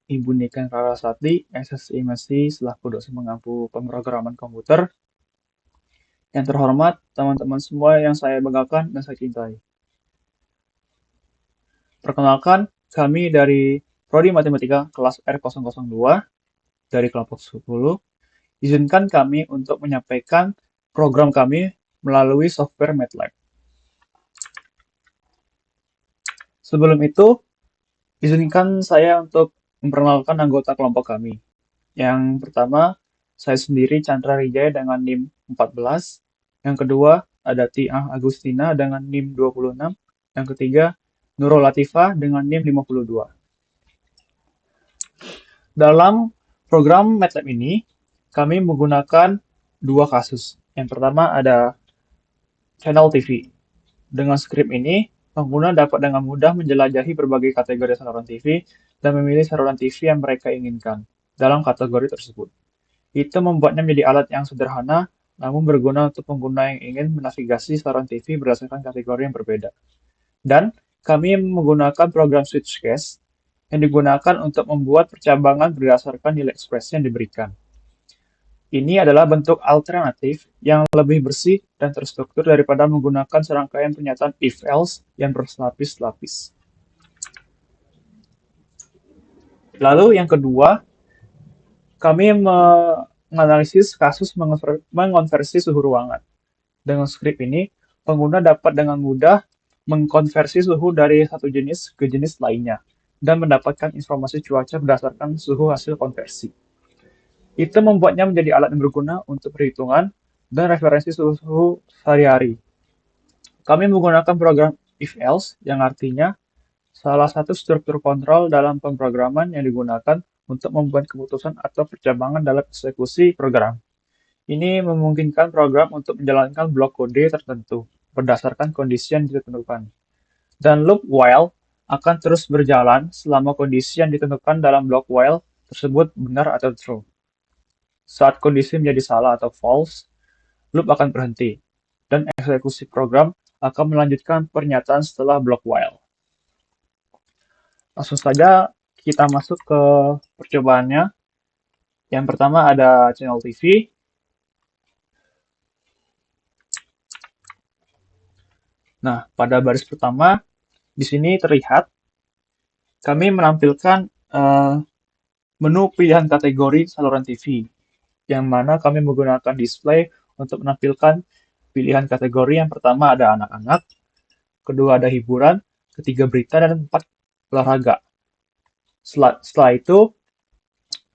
Ibu Niken Rarasati, SSI Masi selaku dosen mengampu pemrograman komputer. Yang terhormat, teman-teman semua yang saya banggakan dan saya cintai. Perkenalkan, kami dari Prodi Matematika kelas R002 dari kelompok 10. Izinkan kami untuk menyampaikan program kami melalui software MATLAB. Sebelum itu, izinkan saya untuk memperkenalkan anggota kelompok kami. Yang pertama, saya sendiri Chandra Wijaya dengan NIM 14. Yang kedua, ada Tia Agustina dengan NIM 26. Yang ketiga, Nurul Latifah dengan NIM 52. Dalam program MATLAB ini, kami menggunakan dua kasus. Yang pertama ada channel TV. Dengan skrip ini, pengguna dapat dengan mudah menjelajahi berbagai kategori saluran TV dan memilih saluran TV yang mereka inginkan dalam kategori tersebut. Itu membuatnya menjadi alat yang sederhana, namun berguna untuk pengguna yang ingin menavigasi saluran TV berdasarkan kategori yang berbeda. Dan kami menggunakan program switchcase yang digunakan untuk membuat percabangan berdasarkan nilai ekspresi yang diberikan. Ini adalah bentuk alternatif yang lebih bersih dan terstruktur daripada menggunakan serangkaian pernyataan if-else yang berlapis-lapis. Lalu yang kedua, kami menganalisis kasus mengonversi suhu ruangan. Dengan skrip ini, pengguna dapat dengan mudah mengkonversi suhu dari satu jenis ke jenis lainnya dan mendapatkan informasi cuaca berdasarkan suhu hasil konversi. Itu membuatnya menjadi alat yang berguna untuk perhitungan dan referensi suhu sehari-hari. Kami menggunakan program if-else yang artinya salah satu struktur kontrol dalam pemrograman yang digunakan untuk membuat keputusan atau percabangan dalam eksekusi program. Ini memungkinkan program untuk menjalankan blok kode tertentu berdasarkan kondisi yang ditentukan. Dan loop while akan terus berjalan selama kondisi yang ditentukan dalam blok while tersebut benar atau true. Saat kondisi menjadi salah atau false, loop akan berhenti, dan eksekusi program akan melanjutkan pernyataan setelah blok while. Langsung saja kita masuk ke percobaannya. Yang pertama ada channel TV. Nah, pada baris pertama, di sini terlihat kami menampilkan menu pilihan kategori saluran TV, yang mana kami menggunakan display untuk menampilkan pilihan kategori. Yang pertama ada anak-anak, kedua ada hiburan, ketiga berita, dan empat olahraga. Setelah itu,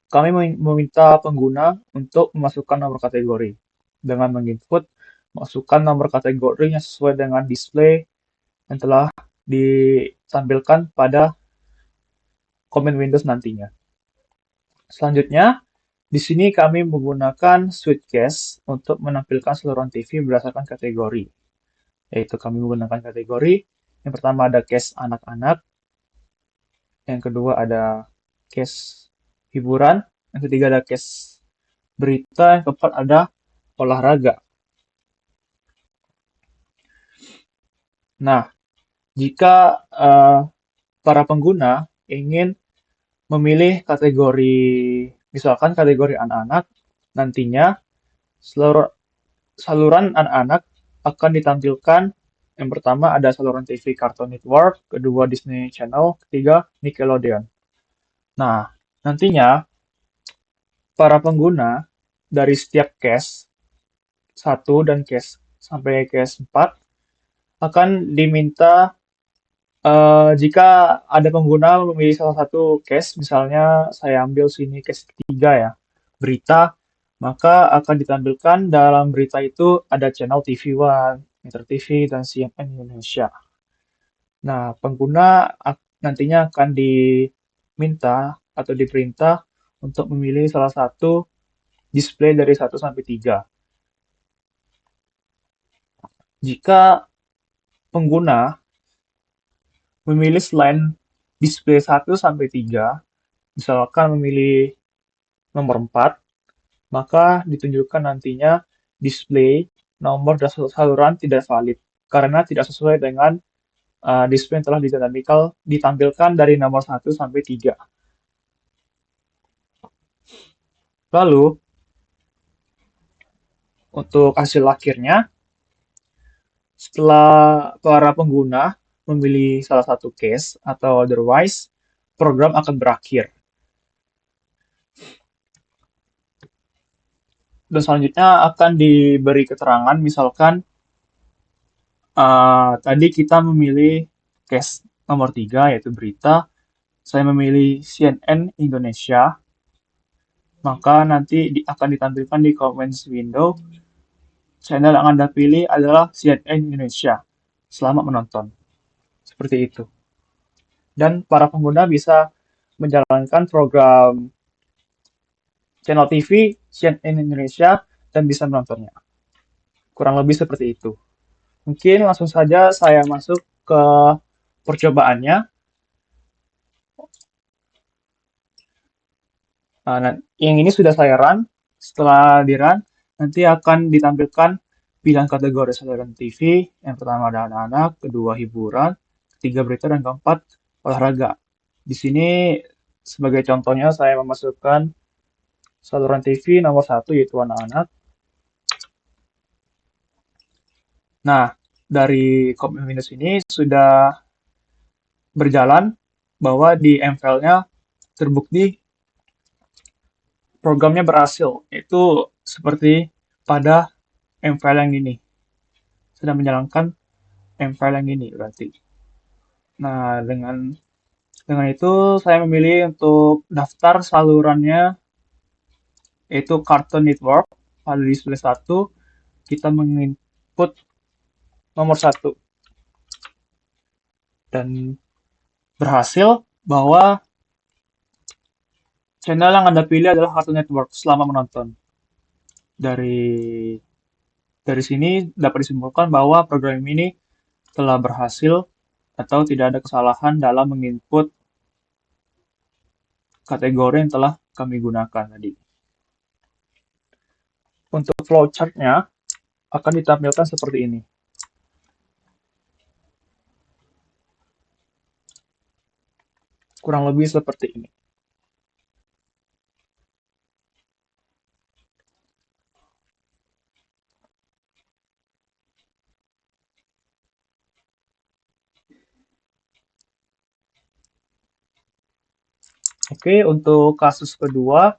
kami meminta pengguna untuk memasukkan nomor kategori dengan menginput masukkan nomor kategorinya sesuai dengan display yang telah ditampilkan pada komen Windows nantinya. Selanjutnya, di sini kami menggunakan switchcase untuk menampilkan saluran TV berdasarkan kategori. Yaitu kami menggunakan kategori, yang pertama ada case anak-anak, yang kedua ada case hiburan, yang ketiga ada case berita, yang keempat ada olahraga. Nah, jika para pengguna ingin memilih kategori, misalkan kategori anak-anak, nantinya saluran anak-anak akan ditampilkan. Yang pertama ada saluran TV Cartoon Network, kedua Disney Channel, ketiga Nickelodeon. Nah, nantinya para pengguna dari setiap case 1 dan case sampai case 4 akan diminta jika ada pengguna memilih salah satu case, misalnya saya ambil sini case ketiga ya, berita, maka akan ditampilkan dalam berita itu ada channel TV One, Metro TV, dan CNN Indonesia. Nah, pengguna nantinya akan diminta atau diperintah untuk memilih salah satu display dari 1 sampai 3. Jika pengguna memilih selain display 1 sampai 3, misalkan memilih nomor 4, maka ditunjukkan nantinya display nomor saluran tidak valid karena tidak sesuai dengan display yang telah ditampilkan dari nomor 1 sampai 3. Lalu, untuk hasil akhirnya, setelah para pengguna memilih salah satu case atau otherwise, program akan berakhir. Dan selanjutnya akan diberi keterangan, misalkan tadi kita memilih case nomor 3, yaitu berita. Saya memilih CNN Indonesia, maka nanti akan ditampilkan di comments window, channel yang Anda pilih adalah CNN Indonesia selama menonton. Seperti itu. Dan para pengguna bisa menjalankan program channel TV CNN Indonesia dan bisa menontonnya. Kurang lebih seperti itu. Mungkin langsung saja saya masuk ke percobaannya. Nah, yang ini sudah saya run. Setelah di run, nanti akan ditampilkan pilihan kategori saluran TV. Yang pertama ada anak-anak, kedua hiburan, ketiga berita, dan keempat olahraga. Di sini sebagai contohnya saya memasukkan saluran TV nomor 1 yaitu anak-anak. Nah, dari Kom Minus ini sudah berjalan bahwa di MFL-nya terbukti programnya berhasil. Itu seperti pada MFL yang ini. Sedang menjalankan MFL yang ini berarti. Nah, dengan itu saya memilih untuk daftar salurannya yaitu Cartoon Network. Pada display 1 kita menginput nomor 1 dan berhasil bahwa channel yang Anda pilih adalah Cartoon Network selama menonton. Dari dari sini dapat disimpulkan bahwa program ini telah berhasil atau tidak ada kesalahan dalam menginput kategori yang telah kami gunakan tadi. Untuk flowchart-nya akan ditampilkan seperti ini. Kurang lebih seperti ini. Oke, untuk kasus kedua,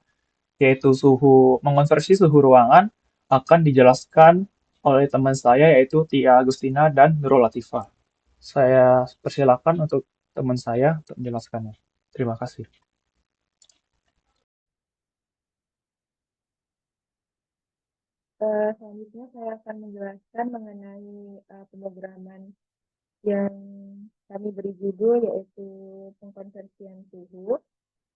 yaitu mengonversi suhu ruangan, akan dijelaskan oleh teman saya, yaitu Tia Agustina dan Nurul Latifah. Saya persilakan untuk teman saya untuk menjelaskannya. Terima kasih. Selanjutnya saya akan menjelaskan mengenai pemrograman yang kami beri judul yaitu pengkonversian suhu.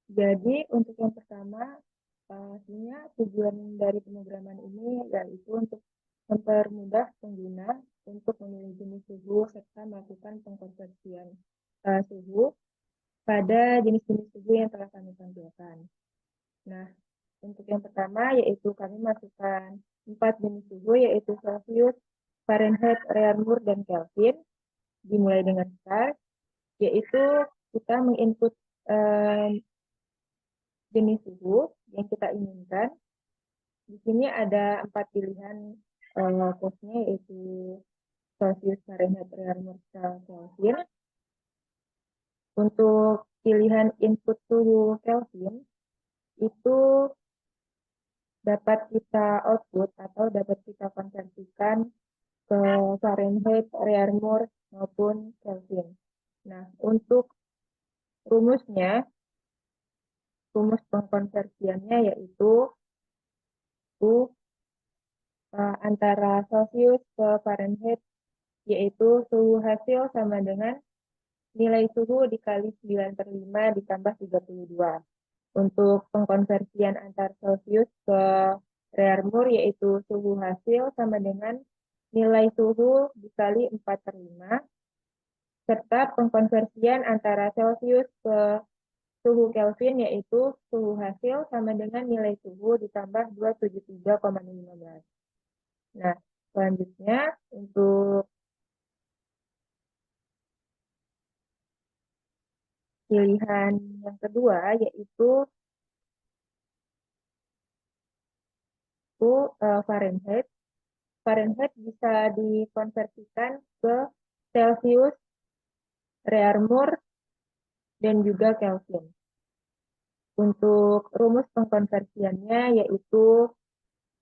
Jadi untuk yang pertama, sebenarnya tujuan dari pemrograman ini yaitu untuk mempermudah pengguna untuk memilih jenis suhu serta melakukan pengkonversian suhu pada jenis-jenis suhu yang telah kami tampilkan. Nah, untuk yang pertama yaitu kami masukkan 4 jenis suhu yaitu Celsius, Fahrenheit, Reaumur, dan Kelvin. Dimulai dengan start, yaitu kita menginput jenis suhu yang kita inginkan. Di sini ada 4 pilihan code-nya yaitu Celsius, Fahrenheit, Reaumur, Kelvin. Untuk pilihan input suhu Kelvin itu dapat kita output atau dapat kita konversikan ke Fahrenheit, Reaumur, maupun Kelvin. Nah, untuk rumusnya, rumus pengkonversiannya yaitu U antara Celsius ke Fahrenheit, yaitu suhu hasil sama dengan nilai suhu dikali 9/5 ditambah 32. Untuk pengkonversian antar Celsius ke Reaumur yaitu suhu hasil sama dengan nilai suhu dikali 4/5, serta pengkonversian antara Celsius ke suhu Kelvin yaitu suhu hasil sama dengan nilai suhu ditambah 273,15. Nah, selanjutnya untuk pilihan yang kedua yaitu yaitu Fahrenheit. Fahrenheit bisa dikonversikan ke Celsius, Reaumur, dan juga Kelvin. Untuk rumus pengkonversiannya yaitu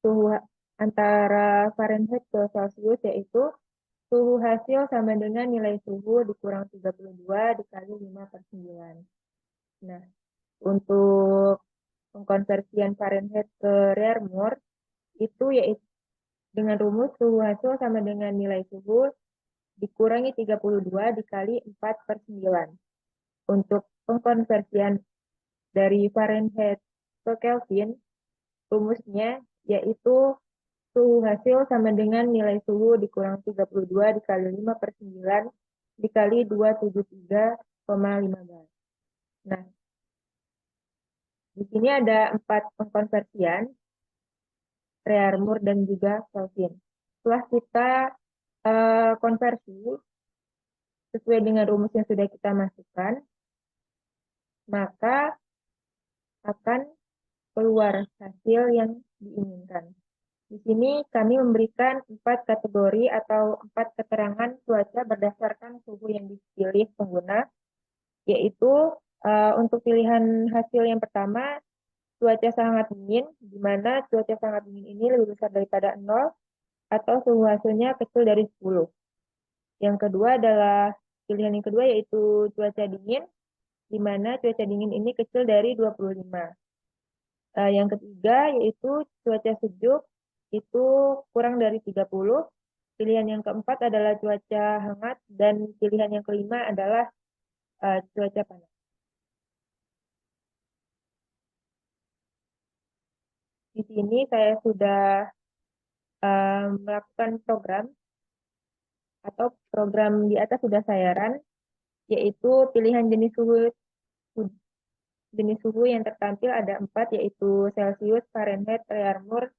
suhu antara Fahrenheit ke Celsius yaitu suhu hasil sama dengan nilai suhu dikurang 32 dikali 5/9. Nah, untuk pengkonversian Fahrenheit ke Reaumur itu yaitu dengan rumus suhu hasil sama dengan nilai suhu dikurangi 32 dikali 4/9. Untuk pengkonversian dari Fahrenheit ke Kelvin, rumusnya yaitu suhu hasil sama dengan nilai suhu dikurang 32 dikali 5/9 dikali 273,15. Nah, di sini ada 4 pengkonversian, Reaumur dan juga Kelvin. Setelah kita konversi sesuai dengan rumus yang sudah kita masukkan, maka akan keluar hasil yang diinginkan. Di sini kami memberikan 4 kategori atau 4 keterangan cuaca berdasarkan suhu yang dipilih pengguna, yaitu untuk pilihan hasil yang pertama, cuaca sangat dingin, di mana cuaca sangat dingin ini lebih besar daripada 0 atau suhu hasilnya kecil dari 10. Yang kedua adalah pilihan yang kedua yaitu cuaca dingin, di mana cuaca dingin ini kecil dari 25. Yang ketiga yaitu cuaca sejuk, itu kurang dari 30. Pilihan yang keempat adalah cuaca hangat, dan pilihan yang kelima adalah cuaca panas. Di sini saya sudah melakukan program, atau program di atas sudah saya run, yaitu pilihan jenis suhu yang tertampil ada 4, yaitu Celsius, Fahrenheit, Reaumur,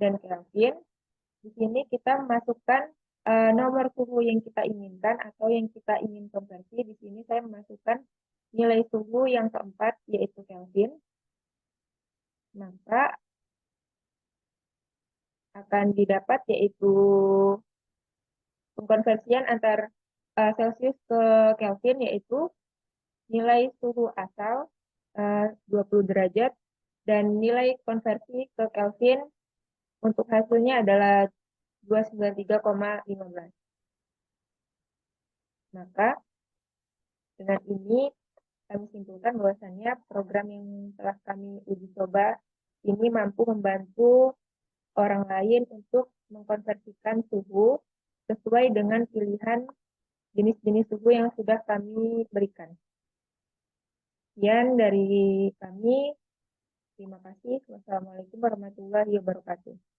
dan Kelvin. Di sini kita masukkan nomor suhu yang kita inginkan atau yang kita ingin konversi. Di sini saya memasukkan nilai suhu yang keempat, yaitu Kelvin. Maka akan didapat yaitu pengkonversian antar Celsius ke Kelvin, yaitu nilai suhu asal 20 derajat dan nilai konversi ke Kelvin untuk hasilnya adalah 293,15. Maka dengan ini kami simpulkan bahwasannya program yang telah kami uji coba ini mampu membantu orang lain untuk mengkonversikan suhu sesuai dengan pilihan jenis-jenis suhu yang sudah kami berikan. Sekian dari kami. Terima kasih. Wassalamualaikum warahmatullahi wabarakatuh.